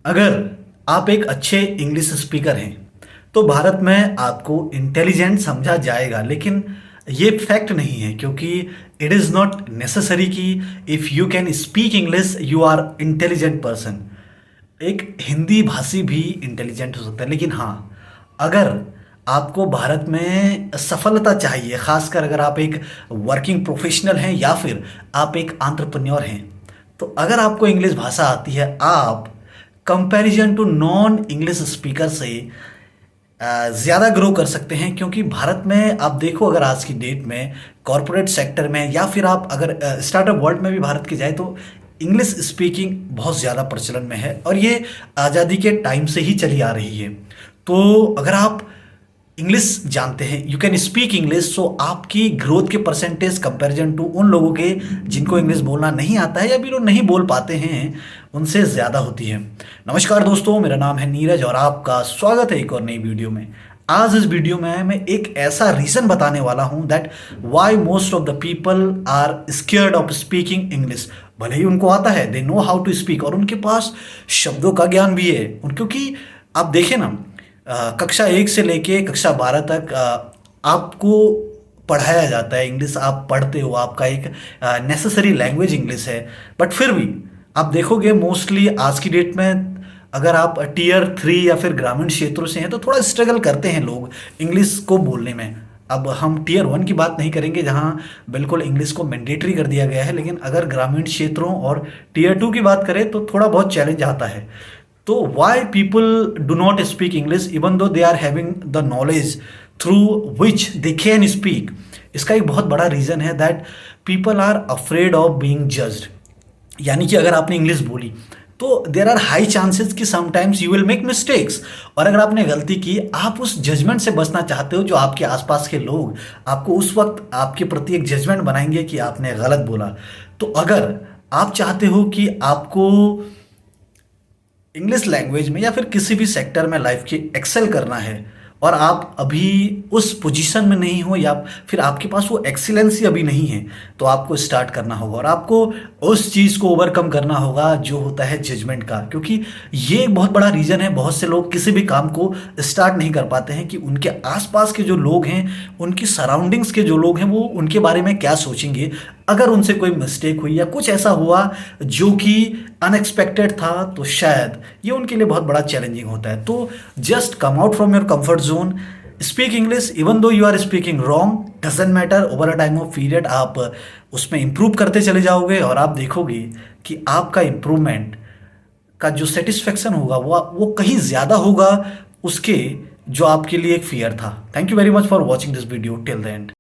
अगर आप एक अच्छे इंग्लिश स्पीकर हैं तो भारत में आपको इंटेलिजेंट समझा जाएगा, लेकिन ये फैक्ट नहीं है क्योंकि इट इज़ नॉट नेसेसरी कि if you can speak English you are intelligent person. एक हिंदी भाषी भी इंटेलिजेंट हो सकता है, लेकिन हाँ, अगर आपको भारत में सफलता चाहिए, खासकर अगर आप एक वर्किंग प्रोफेशनल हैं या फिर आप एक एंटरप्रेन्योर हैं, तो अगर आपको इंग्लिश भाषा आती है, आप comparison to non English speaker से ज़्यादा ग्रो कर सकते हैं। क्योंकि भारत में आप देखो, अगर आज की डेट में कॉरपोरेट सेक्टर में या फिर आप अगर स्टार्टअप वर्ल्ड में भी भारत की जाए तो इंग्लिश स्पीकिंग बहुत ज़्यादा प्रचलन में है और ये आज़ादी के टाइम से ही चली आ रही है। तो अगर आप इंग्लिश जानते हैं, यू कैन स्पीक इंग्लिश, सो आपकी ग्रोथ के परसेंटेज कंपैरिजन टू उन लोगों के जिनको इंग्लिश बोलना नहीं आता है या भी लोग नहीं बोल पाते हैं उनसे ज़्यादा होती है। नमस्कार दोस्तों, मेरा नाम है नीरज और आपका स्वागत है एक और नई वीडियो में। आज इस वीडियो में मैं एक ऐसा रीज़न बताने वाला हूं that why most of the people are scared of speaking English. भले ही उनको आता है, they know how to speak, और उनके पास शब्दों का ज्ञान भी है क्योंकि आप देखें ना, कक्षा 1 से लेके कक्षा 12 तक आपको पढ़ाया जाता है इंग्लिश, आप पढ़ते हो, आपका एक नेसेसरी लैंग्वेज इंग्लिश है। बट फिर भी आप देखोगे मोस्टली आज की डेट में अगर आप टीयर 3 या फिर ग्रामीण क्षेत्रों से हैं तो थोड़ा स्ट्रगल करते हैं लोग इंग्लिश को बोलने में। अब हम टीयर 1 की बात नहीं करेंगे जहां बिल्कुल इंग्लिश को मैंडेटरी कर दिया गया है, लेकिन अगर ग्रामीण क्षेत्रों और टीयर 2 की बात करें तो थोड़ा बहुत चैलेंज आता है। तो why people do not speak English even though they are having the knowledge through which they can speak? इसका एक बहुत बड़ा रीज़न है that people are afraid of being judged. यानी कि अगर आपने इंग्लिश बोली तो देर आर हाई चांसेस कि sometimes you will make mistakes, और अगर आपने गलती की, आप उस जजमेंट से बचना चाहते हो जो आपके आसपास के लोग आपको उस वक्त आपके प्रति एक जजमेंट बनाएंगे कि आपने गलत बोला। तो अगर आप चाहते हो कि आपको इंग्लिश लैंग्वेज में या फिर किसी भी सेक्टर में लाइफ के एक्सेल करना है और आप अभी उस पोजीशन में नहीं हो या फिर आपके पास वो एक्सीलेंसी अभी नहीं है, तो आपको स्टार्ट करना होगा और आपको उस चीज़ को ओवरकम करना होगा जो होता है जजमेंट का। क्योंकि ये एक बहुत बड़ा रीज़न है, बहुत से लोग किसी भी काम को स्टार्ट नहीं कर पाते हैं कि उनके आसपास के जो लोग हैं, उनकी सराउंडिंग्स के जो लोग हैं, वो उनके बारे में क्या सोचेंगे अगर उनसे कोई मिस्टेक हुई या कुछ ऐसा हुआ जो कि अनएक्सपेक्टेड था, तो शायद ये उनके लिए बहुत बड़ा चैलेंजिंग होता है। तो just come out from your comfort zone, speak English even though you are speaking wrong, doesn't matter. Over a time of period आप उसमें इंप्रूव करते चले जाओगे और आप देखोगे कि आपका इंप्रूवमेंट का जो सेटिस्फेक्शन होगा वो कहीं ज़्यादा होगा उसके जो आपके लिए एक फियर था। Thank you very much for watching this video till the end.